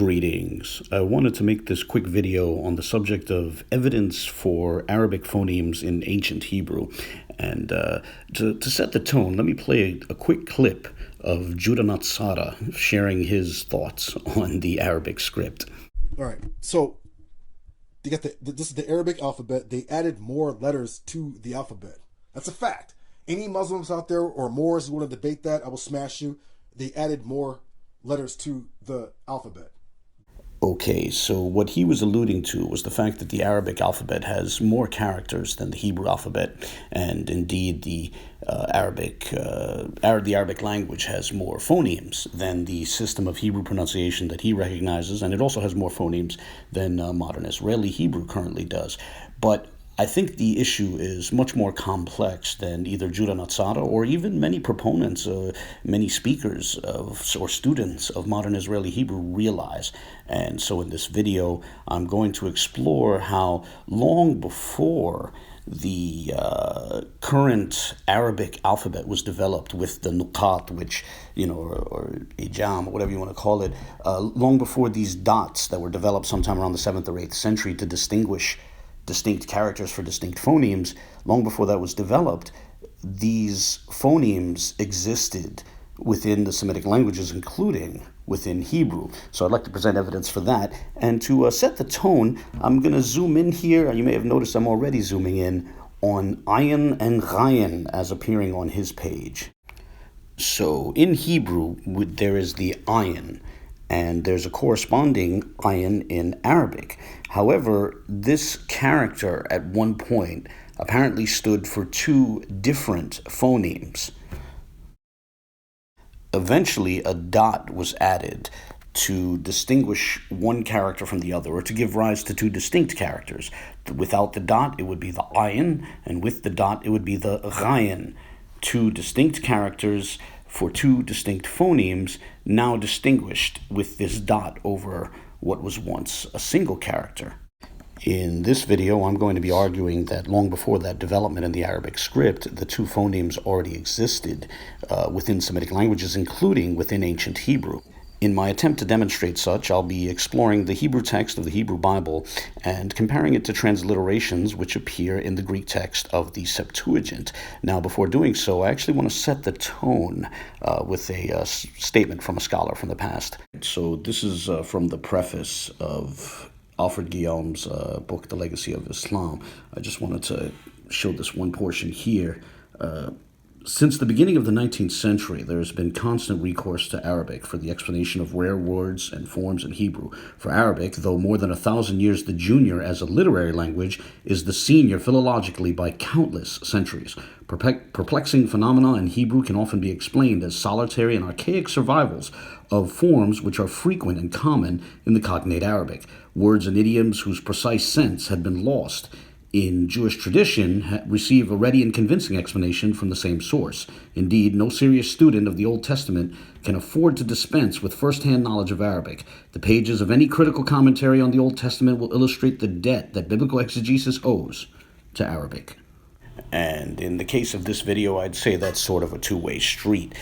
Greetings. I wanted to make this quick video on the subject of evidence for Arabic phonemes in ancient Hebrew. And to set the tone, let me play a quick clip of ᶜArabic sharing his thoughts on the Arabic script. All right, so they got this is the Arabic alphabet. They added more letters to the alphabet. That's a fact. Any Muslims out there or Moors who want to debate that, I will smash you. They added more letters to the alphabet. Okay, so what he was alluding to was the fact that the Arabic alphabet has more characters than the Hebrew alphabet, and indeed the Arabic language has more phonemes than the system of Hebrew pronunciation that he recognizes, and it also has more phonemes than modern Israeli Hebrew currently does. But I think the issue is much more complex than either ᶜArabic or even many proponents, many speakers or students of modern Israeli Hebrew realize. And so in this video, I'm going to explore how long before the current Arabic alphabet was developed with the nuqat, which, or ijam, or whatever you want to call it, long before these dots that were developed sometime around the 7th or 8th century to distinguish distinct characters for distinct phonemes, long before that was developed, these phonemes existed within the Semitic languages, including within Hebrew. So I'd like to present evidence for that. And to set the tone, I'm going to zoom in here. You may have noticed I'm already zooming in on ayin and ghayin as appearing on his page. So in Hebrew, there is the ayin, and there's a corresponding ayin in Arabic. However, this character at one point apparently stood for two different phonemes. Eventually, a dot was added to distinguish one character from the other, or to give rise to two distinct characters. Without the dot, it would be the ayin, and with the dot, it would be the ghayin. Two distinct characters for two distinct phonemes, now distinguished with this dot over what was once a single character. In this video, I'm going to be arguing that long before that development in the Arabic script, the two phonemes already existed within Semitic languages, including within ancient Hebrew. In my attempt to demonstrate such, I'll be exploring the Hebrew text of the Hebrew Bible and comparing it to transliterations which appear in the Greek text of the Septuagint. Now, before doing so, I actually want to set the tone with a statement from a scholar from the past. So this is from the preface of Alfred Guillaume's book, The Legacy of Islam. I just wanted to show this one portion here. Since the beginning of the 19th century, there has been constant recourse to Arabic for the explanation of rare words and forms in Hebrew. For Arabic, though more than 1,000 years the junior as a literary language, is the senior philologically by countless centuries. Perplexing phenomena in Hebrew can often be explained as solitary and archaic survivals of forms which are frequent and common in the cognate Arabic. Words and idioms whose precise sense had been lost in Jewish tradition receive a ready and convincing explanation from the same source. Indeed, no serious student of the Old Testament can afford to dispense with first-hand knowledge of Arabic. The pages of any critical commentary on the Old Testament will illustrate the debt that biblical exegesis owes to Arabic. And in the case of this video, I'd say that's sort of a two-way street,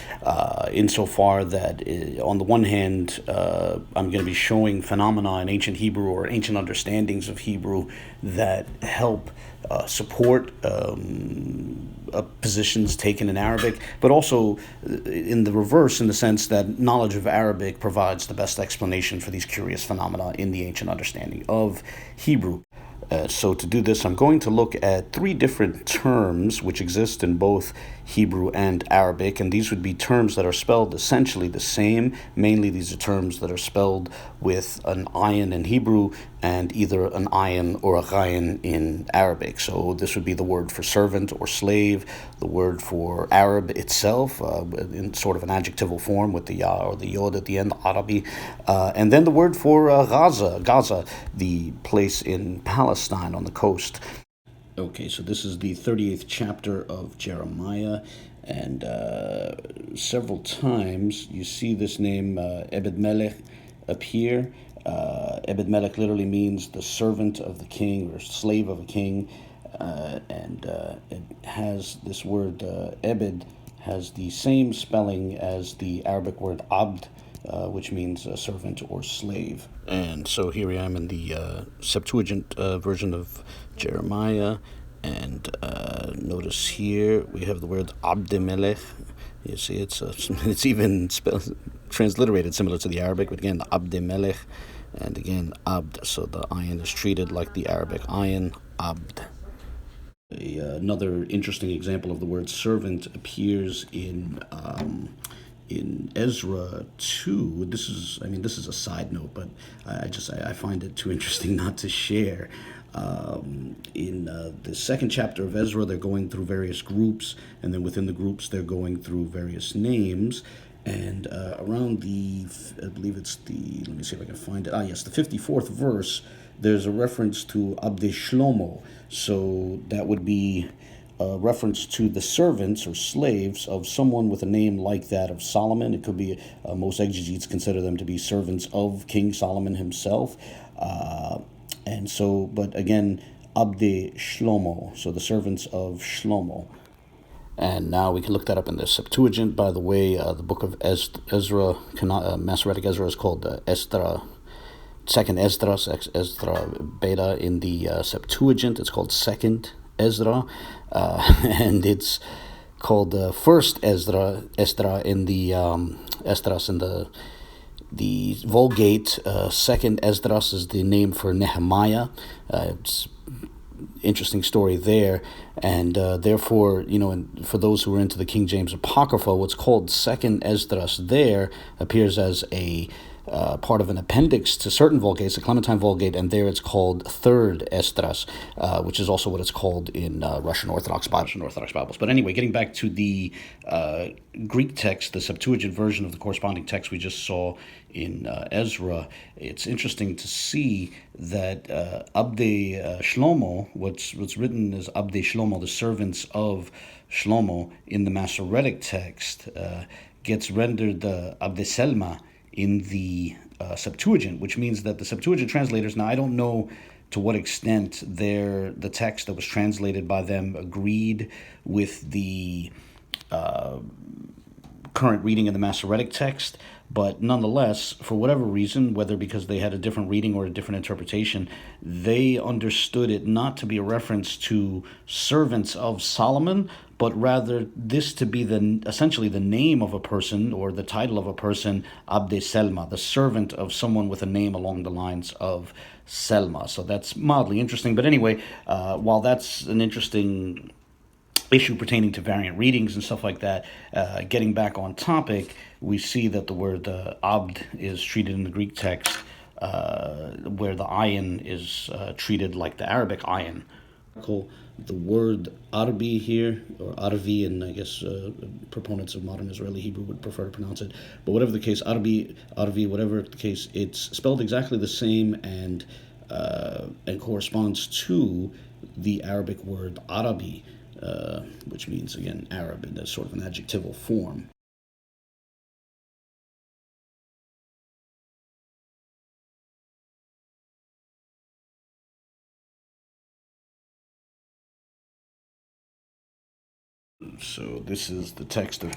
insofar that on the one hand, I'm going to be showing phenomena in ancient Hebrew or ancient understandings of Hebrew that help support positions taken in Arabic, but also in the reverse, in the sense that knowledge of Arabic provides the best explanation for these curious phenomena in the ancient understanding of Hebrew. So to do this, I'm going to look at three different terms which exist in both Hebrew and Arabic, and these would be terms that are spelled essentially the same. Mainly, these are terms that are spelled with an ayin in Hebrew and either an ayin or a ghayin in Arabic. So this would be the word for servant or slave, the word for Arab itself, in sort of an adjectival form with the ya or the yod at the end, Arabi, and then the word for Gaza, the place in Palestine on the coast. Okay, so this is the 38th chapter of Jeremiah, and several times you see this name Ebed-Melech appear. Ebed-Melech literally means the servant of the king or slave of a king, and it has this word Ebed has the same spelling as the Arabic word abd, which means servant or slave. And so here I am in the Septuagint version of Jeremiah, and notice here we have the word abdemelech. You see, it's even transliterated similar to the Arabic, but again, abdemelech, and again, abd. So the ayin is treated like the Arabic ayin, abd. Another interesting example of the word servant appears in Ezra 2. This is a side note, but I find it too interesting not to share. In the second chapter of Ezra, they're going through various groups, and then within the groups, they're going through various names. And around I believe it's let me see if I can find it. Yes, the 54th verse, there's a reference to Abde Shlomo. So that would be a reference to the servants or slaves of someone with a name like that of Solomon. It could be, most exegetes consider them to be servants of King Solomon himself. And so, but again, Abde Shlomo, so the servants of Shlomo. And now we can look that up in the Septuagint. By the way, the book of Ezra, Masoretic Ezra, is called Second Esdras, Ezra Beta in the Septuagint. It's called Second Ezra, and it's called First Esdra in the Esdras in the Vulgate. Second Esdras is the name for Nehemiah. It's interesting story there, and therefore, and for those who are into the King James Apocrypha, what's called Second Esdras there appears as a part of an appendix to certain Vulgates, the Clementine Vulgate, and there it's called Third Esdras, which is also what it's called in Russian Orthodox Bibles. But anyway, getting back to the Greek text, the Septuagint version of the corresponding text we just saw in Ezra, it's interesting to see that Abde Shlomo, what's written as Abde Shlomo, the servants of Shlomo, in the Masoretic text, gets rendered Abde Selma in the Septuagint, which means that the Septuagint translators, now I don't know to what extent the text that was translated by them agreed with the current reading of the Masoretic text, but nonetheless, for whatever reason, whether because they had a different reading or a different interpretation, they understood it not to be a reference to servants of Solomon, but rather this to be essentially the name of a person or the title of a person, Abde Selma, the servant of someone with a name along the lines of Selma. So that's mildly interesting. But anyway, while that's an interesting issue pertaining to variant readings and stuff like that, getting back on topic, we see that the word abd is treated in the Greek text where the ayin is treated like the Arabic ayin. The word Arabi here, or Arvi, and I guess proponents of modern Israeli Hebrew would prefer to pronounce it, but whatever the case, Arbi, whatever the case, it's spelled exactly the same and corresponds to the Arabic word Arabi, which means, again, Arab in a sort of an adjectival form. So this is the text of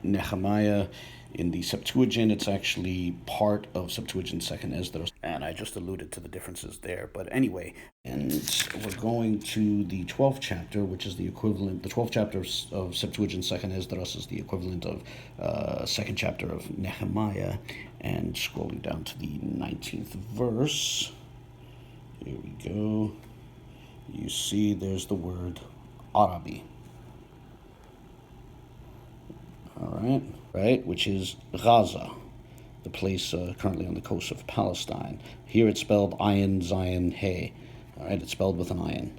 Nehemiah in the Septuagint. It's actually part of Septuagint Second Esdras, and I just alluded to the differences there. But anyway, and we're going to the 12th chapter, which is the equivalent. The 12th chapter of Septuagint Second Esdras is the equivalent of second chapter of Nehemiah. And scrolling down to the 19th verse, here we go. You see, there's the word Arabi. All right, which is Gaza, the place currently on the coast of Palestine. Here it's spelled Ayin, Zayin, He. All right, it's spelled with an ayin.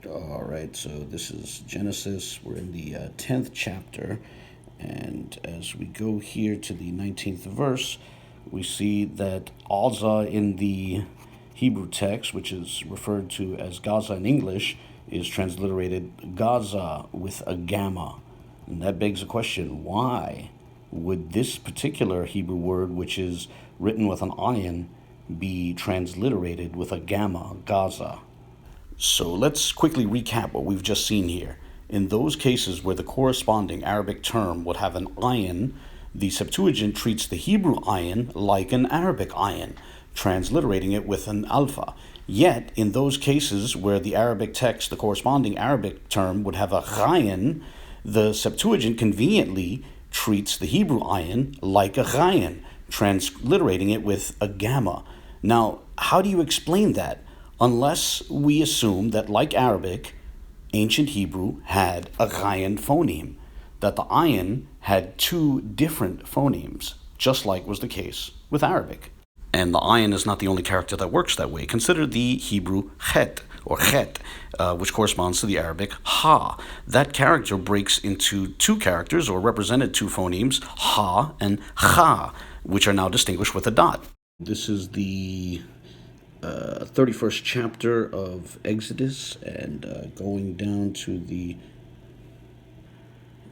All right, so this is Genesis. We're in the 10th chapter. And as we go here to the 19th verse, we see that Gaza in the Hebrew text, which is referred to as Gaza in English, is transliterated Gaza with a gamma. And that begs the question, why would this particular Hebrew word, which is written with an ayin, be transliterated with a gamma, Gaza. So let's quickly recap what we've just seen here. In those cases where the corresponding Arabic term would have an ayin, the Septuagint treats the Hebrew ayin like an Arabic ayin, transliterating it with an alpha. Yet, in those cases where the Arabic text, the corresponding Arabic term, would have a ghayin, the Septuagint conveniently treats the Hebrew ayin like a ghayin, transliterating it with a gamma. Now, how do you explain that? Unless we assume that, like Arabic, ancient Hebrew had a ghayin phoneme, that the ayin had two different phonemes, just like was the case with Arabic. And the ayin is not the only character that works that way. Consider the Hebrew chet, or chet, which corresponds to the Arabic ha. That character breaks into two characters, or represented two phonemes, ha and cha, which are now distinguished with a dot. This is the 31st chapter of Exodus, and going down to the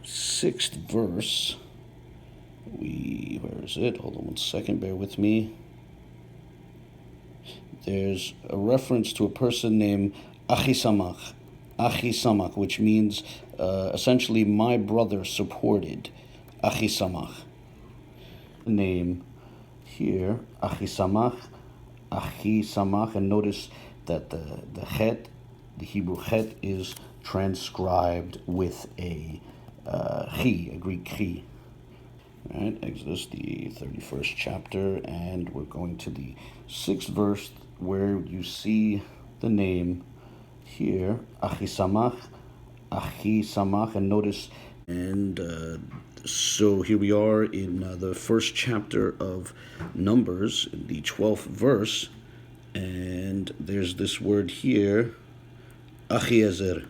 6th verse, where is it? Hold on one second, bear with me. There's a reference to a person named Achisamach, which means essentially my brother supported. Achisamach. The name here, Achisamach, and notice that the chet, the Hebrew chet, is transcribed with a chi, a Greek chi. Right, Exodus, the 31st chapter, and we're going to the 6th verse, where you see the name here, Achisamach, and notice, and so here we are in the first chapter of Numbers, the 12th verse, and there's this word here, Achiezer,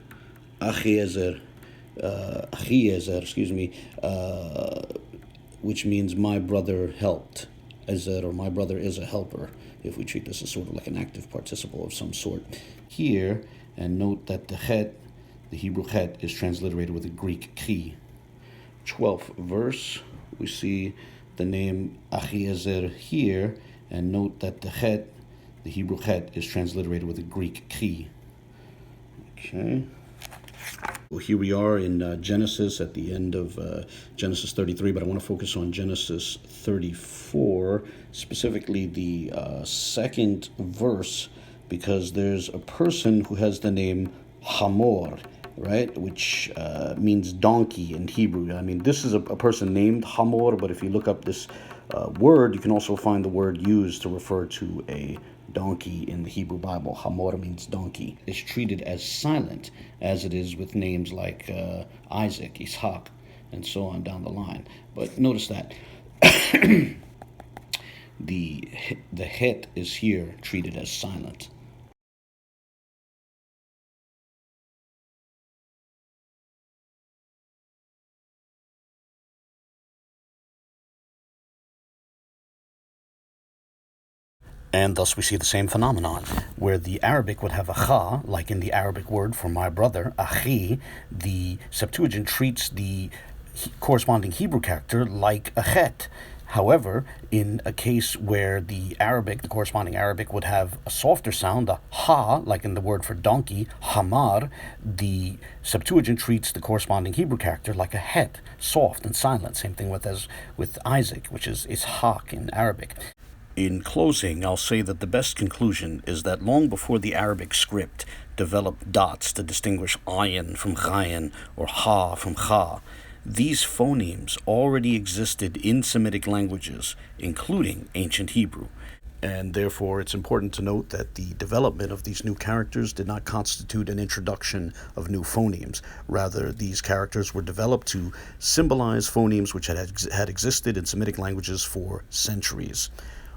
which means my brother helped, ezer, or my brother is a helper, if we treat this as sort of like an active participle of some sort. Here, and note that the chet, the Hebrew chet, is transliterated with a Greek chi. 12th verse, we see the name Achiezer here, and note that the chet, the Hebrew chet, is transliterated with a Greek chi. Okay. Well, here we are in Genesis at the end of Genesis 33, but I want to focus on Genesis 34, specifically the 2nd verse, because there's a person who has the name Hamor, right, which means donkey in Hebrew. I mean, this is a person named Hamor, but if you look up this word, you can also find the word used to refer to a donkey in the Hebrew Bible. Hamor means donkey. It's treated as silent, as it is with names like Isaac, Ishaq, and so on down the line. But notice that the het is here treated as silent. And thus we see the same phenomenon, where the Arabic would have a cha, like in the Arabic word for my brother, achi. The Septuagint treats the corresponding Hebrew character like a chet. However, in a case where the corresponding Arabic would have a softer sound, a ha, like in the word for donkey, hamar, the Septuagint treats the corresponding Hebrew character like a het, soft and silent. Same thing with Isaac, which is ishaq in Arabic. In closing, I'll say that the best conclusion is that long before the Arabic script developed dots to distinguish ayin from ghayin or ha from cha, these phonemes already existed in Semitic languages, including ancient Hebrew. And therefore, it's important to note that the development of these new characters did not constitute an introduction of new phonemes. Rather, these characters were developed to symbolize phonemes which had existed in Semitic languages for centuries.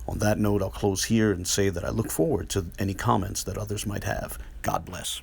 On that note, I'll close here and say that I look forward to any comments that others might have. God bless.